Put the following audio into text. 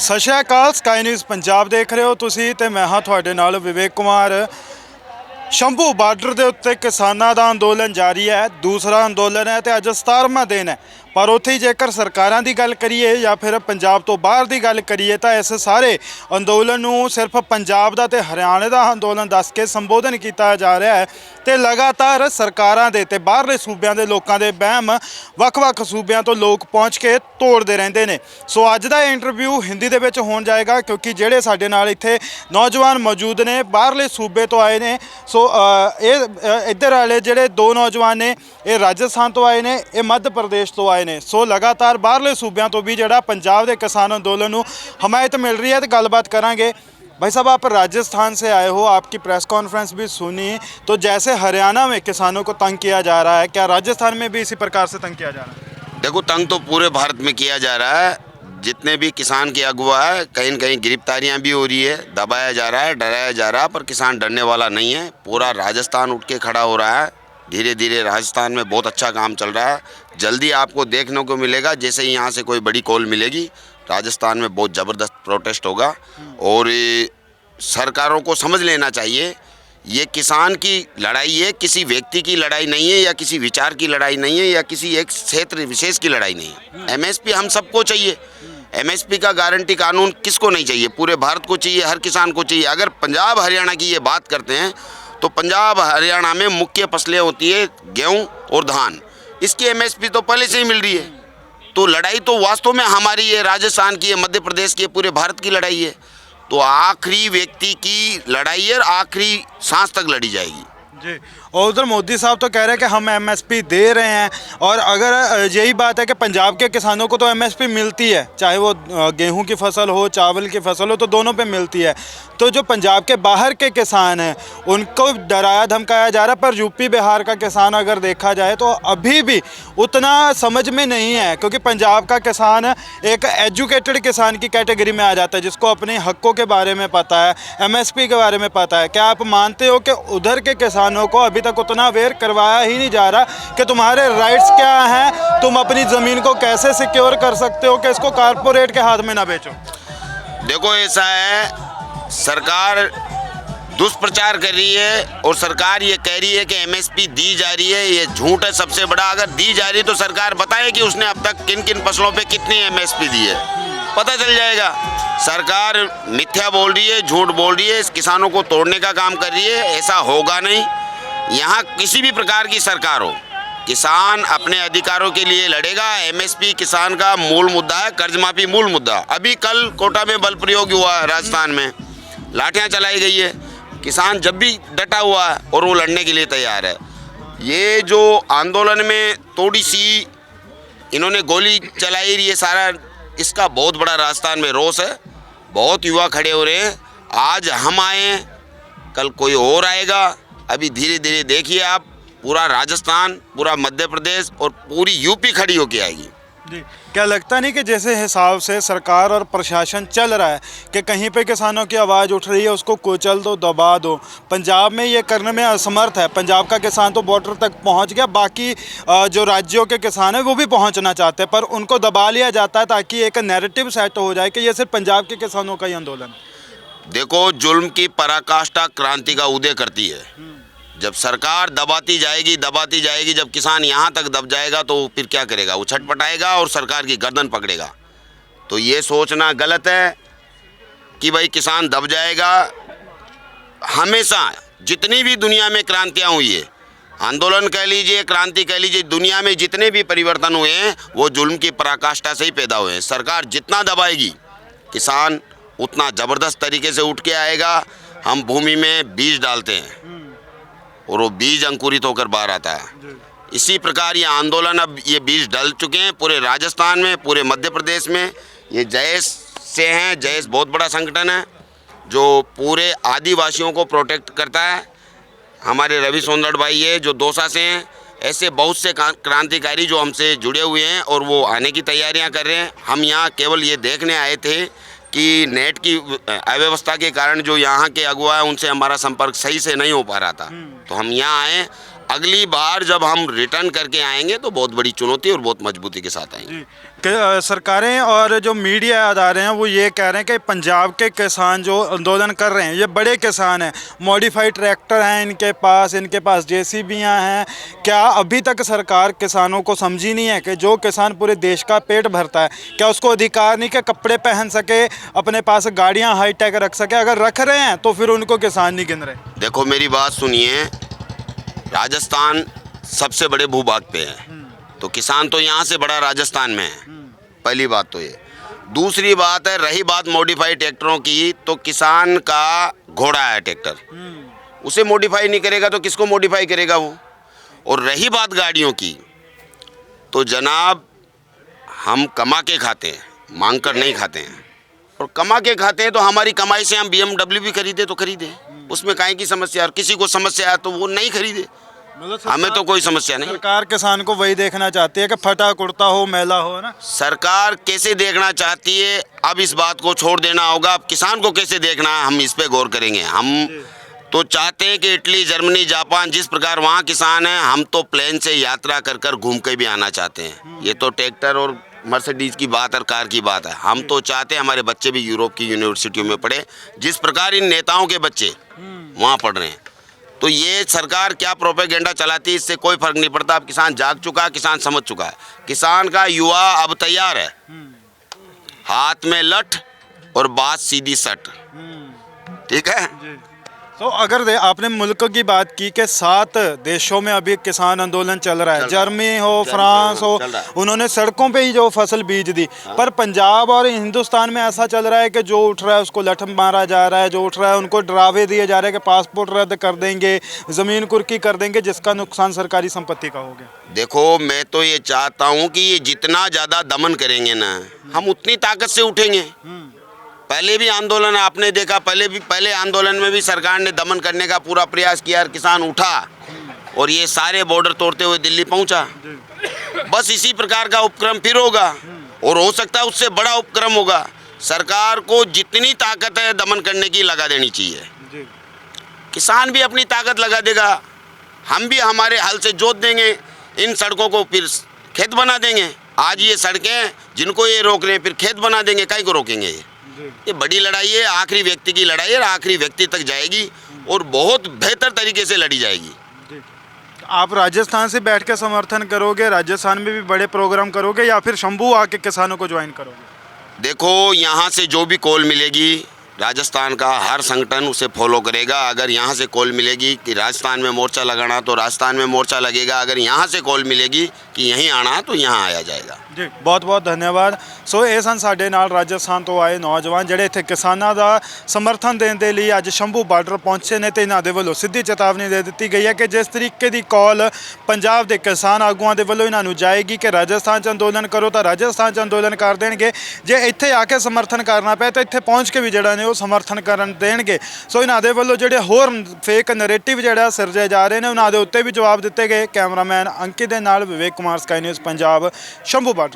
ਸਤਿ ਸ਼੍ਰੀ ਅਕਾਲ sky News Punjab ਦੇਖ ਰਹੇ ਹੋ ਤੁਸੀਂ ਤੇ ਮੈਂ ਹਾਂ ਤੁਹਾਡੇ ਨਾਲ ਵਿਵੇਕ ਕੁਮਾਰ। ਸ਼ੰਭੂ ਬਾਰਡਰ ਦੇ ਉੱਤੇ ਕਿਸਾਨਾਂ ਦਾ ਅੰਦੋਲਨ ਜਾਰੀ ਹੈ। ਦੂਸਰਾ ਅੰਦੋਲਨ ਹੈ ਤੇ ਅੱਜ 17ਵਾਂ ਦਿਨ ਹੈ। पर उत्थे ही जेकर सरकारां दी गल करिए या फिर पंजाब तो बाहर दी गल करिए तो इस सारे अंदोलन नूं सिर्फ पंजाब दा ते हरियाणे दा अंदोलन दस के संबोधन किया जा रहा है। तो लगातार सरकारां दे ते बाहरले सूबियां दे लोकां दे बहम वख-वख सूबियां तो लोग पहुँच के तोड़ते रहंदे ने। सो अज दा इंटरव्यू हिंदी दे विच होण जाएगा क्योंकि जिहड़े साडे नाल इत्थे नौजवान मौजूद ने बाहरले सूबे तो आए ने। सो इधर वाले जिहड़े दो नौजवान ने ये राजस्थान तो आए ने, ये मध्य प्रदेश तो आए ने। सो लगातार बाहरले सूबियां तो भी जिहड़ा पंजाब के किसान अंदोलन नूं हमायत मिल रही है। तो गलबात करांगे। भाई साहब, आप राजस्थान से आए हो, आपकी प्रेस कॉन्फ्रेंस भी सुनी, तो जैसे हरियाणा में किसानों को तंग किया जा रहा है, क्या राजस्थान में भी इसी प्रकार से तंग किया जा रहा है? देखो, तंग तो पूरे भारत में किया जा रहा है। जितने भी किसान के अगुआ है, कहीं न कहीं गिरफ्तारियां भी हो रही है, दबाया जा रहा है, डराया जा रहा है, पर किसान डरने वाला नहीं है। पूरा राजस्थान उठ के खड़ा हो रहा है। धीरे धीरे राजस्थान में बहुत अच्छा काम चल रहा है। जल्दी आपको देखने को मिलेगा, जैसे ही यहाँ से कोई बड़ी कॉल मिलेगी, राजस्थान में बहुत ज़बरदस्त प्रोटेस्ट होगा। और सरकारों को समझ लेना चाहिए, ये किसान की लड़ाई है, किसी व्यक्ति की लड़ाई नहीं है, या किसी विचार की लड़ाई नहीं है, या किसी एक क्षेत्र विशेष की लड़ाई नहीं है। एमएसपी हम सबको चाहिए। एमएसपी का गारंटी कानून किसको नहीं चाहिए? पूरे भारत को चाहिए, हर किसान को चाहिए। अगर पंजाब हरियाणा की ये बात करते हैं तो पंजाब हरियाणा में मुख्य फसलें होती है गेहूँ और धान। इसकी एमएसपी तो पहले से ही मिल रही है। तो लड़ाई तो वास्तव में हमारी है, राजस्थान की है, मध्य प्रदेश की है, पूरे भारत की लड़ाई है। तो आखिरी व्यक्ति की लड़ाई है, आखिरी सांस तक लड़ी जाएगी जी। और उधर मोदी साहब तो कह रहे हैं कि हम एमएसपी दे रहे हैं, और अगर यही बात है कि पंजाब के किसानों को तो एमएसपी मिलती है, चाहे वो गेहूं की फसल हो, चावल की फसल हो, तो दोनों पे मिलती है। तो जो पंजाब के बाहर के किसान हैं उनको डराया धमकाया जा रहा है। पर यूपी बिहार का किसान अगर देखा जाए तो अभी भी उतना समझ में नहीं है, क्योंकि पंजाब का किसान एक एजुकेटेड किसान की कैटेगरी में आ जाता है, जिसको अपने हकों के बारे में पता है, एमएसपी के बारे में पता है। क्या आप मानते हो कि उधर के किसानों को अभी तक उतना अवेयर करवाया ही नहीं जा रहा कि तुम्हारे राइट्स क्या हैं, तुम अपनी ज़मीन को कैसे सिक्योर कर सकते हो कि इसको कारपोरेट के हाथ में ना बेचो? देखो, ऐसा है, सरकार दुष्प्रचार कर रही है और सरकार ये कह रही है कि एमएसपी दी जा रही है। ये झूठ है सबसे बड़ा। अगर दी जा रही है तो सरकार बताए कि उसने अब तक किन किन फसलों पे कितनी एमएसपी दी है, पता चल जाएगा। सरकार मिथ्या बोल रही है, झूठ बोल रही है, इस किसानों को तोड़ने का काम कर रही है। ऐसा होगा नहीं। यहाँ किसी भी प्रकार की सरकार हो, किसान अपने अधिकारों के लिए लड़ेगा। एमएसपी किसान का मूल मुद्दा है, कर्ज माफी मूल मुद्दा। अभी कल कोटा में बल प्रयोग हुआ है, राजस्थान में लाठियां चलाई गई है। किसान जब भी डटा हुआ है और वो लड़ने के लिए तैयार है। ये जो आंदोलन में थोड़ी सी इन्होंने गोली चलाई, ये सारा इसका बहुत बड़ा राजस्थान में रोष है। बहुत युवा खड़े हो रहे हैं। आज हम आए, कल कोई और आएगा। अभी धीरे धीरे देखिए आप, पूरा राजस्थान, पूरा मध्य प्रदेश और पूरी यूपी खड़ी होके आएगी जी। क्या लगता नहीं कि जैसे हिसाब से सरकार और प्रशासन चल रहा है कि कहीं पे किसानों की आवाज़ उठ रही है, उसको कुचल दो, दबा दो, पंजाब में ये करने में असमर्थ है। पंजाब का किसान तो बॉर्डर तक पहुंच गया, बाकी जो राज्यों के किसान हैं वो भी पहुंचना चाहते हैं, पर उनको दबा लिया जाता है ताकि एक नैरेटिव सेट हो जाए कि ये सिर्फ पंजाब के किसानों का ही आंदोलन। देखो, जुल्म की पराकाष्ठा क्रांति का उदय करती है। जब सरकार दबाती जाएगी, जब किसान यहाँ तक दब जाएगा तो फिर क्या करेगा? वो छटपटाएगा और सरकार की गर्दन पकड़ेगा। तो ये सोचना गलत है कि भाई किसान दब जाएगा। हमेशा जितनी भी दुनिया में क्रांतियाँ हुई है, आंदोलन कह लीजिए, क्रांति कह लीजिए, दुनिया में जितने भी परिवर्तन हुए हैं वो जुल्म की पराकाष्ठा से ही पैदा हुए हैं। सरकार जितना दबाएगी, किसान उतना ज़बरदस्त तरीके से उठ के आएगा। हम भूमि में बीज डालते हैं और वो बीज अंकुरित होकर बाहर आता है। इसी प्रकार ये आंदोलन, अब ये बीज डल चुके हैं पूरे राजस्थान में, पूरे मध्य प्रदेश में। ये जयेश से हैं। जयेश बहुत बड़ा संगठन है जो पूरे आदिवासियों को प्रोटेक्ट करता है। हमारे रवि सोंदड़ भाई है जो दौसा से हैं। ऐसे बहुत से क्रांतिकारी जो हमसे जुड़े हुए हैं और वो आने की तैयारियां कर रहे हैं। हम यहाँ केवल ये देखने आए थे कि नेट की अव्यवस्था के कारण जो यहाँ के अगुवा है उनसे हमारा संपर्क सही से नहीं हो पा रहा था, तो हम यहाँ आए अगली बार जब हम रिटर्न करके आएंगे तो बहुत बड़ी चुनौती और बहुत मजबूती के साथ आएंगे। सरकारें और जो मीडिया अदारे हैं वो ये कह रहे हैं कि पंजाब के किसान जो आंदोलन कर रहे हैं ये बड़े किसान हैं, मॉडिफाइड ट्रैक्टर हैं इनके पास जेसीबियाँ हैं। क्या अभी तक सरकार किसानों को समझी नहीं है कि जो किसान पूरे देश का पेट भरता है, क्या उसको अधिकार नहीं कि कपड़े पहन सके, अपने पास गाड़ियाँ हाईटेक रख सके? अगर रख रहे हैं तो फिर उनको किसान नहीं गिन रहे। देखो मेरी बात सुनिए, राजस्थान सबसे बड़े भूभाग पे है, तो किसान तो यहाँ से बड़ा राजस्थान में है, पहली बात तो ये। दूसरी बात है, रही बात मॉडिफाइड ट्रैक्टरों की, तो किसान का घोड़ा है ट्रैक्टर, उसे मॉडिफाई नहीं करेगा तो किसको मॉडिफाई करेगा वो। और रही बात गाड़ियों की, तो जनाब हम कमा के खाते हैं, मांग कर नहीं खाते हैं। और कमा के खाते हैं तो हमारी कमाई से हम BMW भी खरीदे तो खरीदे, उसमें काहे की समस्या। और किसी को समस्या है तो वो नहीं खरीदे, हमें तो कोई समस्या नहीं। सरकार किसान को वही देखना चाहती है कि फटा कुर्ता हो, मैला हो ना। सरकार कैसे देखना चाहती है, अब इस बात को छोड़ देना होगा। अब किसान को कैसे देखना है, हम इस पे गौर करेंगे। हम तो चाहते हैं कि इटली, जर्मनी, जापान जिस प्रकार वहाँ किसान हैं, हम तो प्लेन से यात्रा कर कर घूम के भी आना चाहते हैं। ये तो ट्रैक्टर और मर्सिडीज की बात और कार की बात है। हम तो चाहते हैं हमारे बच्चे भी यूरोप की यूनिवर्सिटियों में पढ़े, जिस प्रकार इन नेताओं के बच्चे वहाँ पढ़ रहे हैं। तो ये सरकार क्या प्रोपेगेंडा चलाती है, इससे कोई फर्क नहीं पड़ता। अब किसान जाग चुका है, किसान समझ चुका है, किसान का युवा अब तैयार है। हाथ में लठ और बात सीधी सट, ठीक है। तो अगर आपने मुल्क की बात की कि 7 देशों में अभी किसान आंदोलन चल रहा है, जर्मनी हो, फ्रांस हो, उन्होंने सड़कों पे ही जो फसल बीज दी। पर पंजाब और हिंदुस्तान में ऐसा चल रहा है कि जो उठ रहा है उसको लठ मारा जा रहा है, जो उठ रहा है उनको डरावे दिए जा रहे हैं कि पासपोर्ट रद्द कर देंगे, ज़मीन कुर्की कर देंगे, जिसका नुकसान सरकारी संपत्ति का हो गया। देखो मैं तो ये चाहता हूँ कि ये जितना ज़्यादा दमन करेंगे ना, हम उतनी ताकत से उठेंगे। पहले भी आंदोलन आपने देखा, पहले आंदोलन में भी सरकार ने दमन करने का पूरा प्रयास किया और किसान उठा और ये सारे बॉर्डर तोड़ते हुए दिल्ली पहुंचा। बस इसी प्रकार का उपक्रम फिर होगा और हो सकता है उससे बड़ा उपक्रम होगा। सरकार को जितनी ताकत है दमन करने की लगा देनी चाहिए। किसान भी अपनी ताकत लगा देगा, हम भी हमारे हल से जोत देंगे, इन सड़कों को फिर खेत बना देंगे। आज ये सड़कें जिनको ये रोक रहे हैं फिर खेत बना देंगे, काहे को रोकेंगे? ये बड़ी लड़ाई है, आखिरी व्यक्ति की लड़ाई है, आखिरी व्यक्ति तक जाएगी और बहुत बेहतर तरीके से लड़ी जाएगी। आप राजस्थान से बैठ के समर्थन करोगे, राजस्थान में भी बड़े प्रोग्राम करोगे, या फिर शंभू आके किसानों को ज्वाइन करोगे? देखो यहाँ से जो भी कॉल मिलेगी, राजस्थान का हर संगठन उसे फॉलो करेगा। अगर यहाँ से कॉल मिलेगी कि राजस्थान में मोर्चा लगाना तो राजस्थान में मोर्चा लगेगा। अगर यहाँ से कॉल मिलेगी कि यहीं आना तो यहाँ आया जाएगा। जी बहुत बहुत धन्यवाद। सो ਇਹ ਸਨ ਸਾਡੇ ਨਾਲ ਰਾਜਸਥਾਨ ਤੋਂ ਆਏ ਨੌਜਵਾਨ ਜਿਹੜੇ ਇੱਥੇ ਕਿਸਾਨਾਂ ਦਾ ਸਮਰਥਨ ਦੇਣ ਦੇ ਲਈ ਅੱਜ ਸ਼ੰਭੂ ਬਾਰਡਰ ਪਹੁੰਚੇ ਨੇ ਤੇ ਇਹਨਾਂ ਦੇ ਵੱਲੋਂ ਸਿੱਧੀ ਚੇਤਾਵਨੀ ਦੇ ਦਿੱਤੀ ਗਈ ਹੈ ਕਿ ਜਿਸ ਤਰੀਕੇ ਦੀ ਕਾਲ ਪੰਜਾਬ ਦੇ ਕਿਸਾਨ ਆਗੂਆਂ ਦੇ ਵੱਲੋਂ ਇਹਨਾਂ ਨੂੰ ਜਾਏਗੀ ਕਿ ਰਾਜਸਥਾਨ 'ਚ ਅੰਦੋਲਨ ਕਰੋ ਤਾਂ ਰਾਜਸਥਾਨ 'ਚ ਅੰਦੋਲਨ ਕਰ ਦੇਣਗੇ, ਜੇ ਇੱਥੇ ਆ ਕੇ ਸਮਰਥਨ ਕਰਨਾ ਪਏ ਤਾਂ ਇੱਥੇ ਪਹੁੰਚ ਕੇ ਵੀ ਜਿਹੜਾ ਨੇ ਉਹ ਸਮਰਥਨ ਕਰਨ ਦੇਣਗੇ। ਸੋ ਇਹਨਾਂ ਦੇ ਵੱਲੋਂ ਜਿਹੜੇ ਹੋਰ ਫੇਕ ਨੈਰੇਟਿਵ ਜਿਹੜਾ ਸਿਰਜੇ ਜਾ ਰਹੇ ਨੇ ਉਹਨਾਂ ਦੇ ਉੱਤੇ ਵੀ ਜਵਾਬ ਦਿੱਤੇ ਗਏ। ਕੈਮਰਾਮੈਨ ਅੰਕਿਤ ਦੇ ਨਾਲ Vivek Kumar, Sky News Punjab, Shambhu border.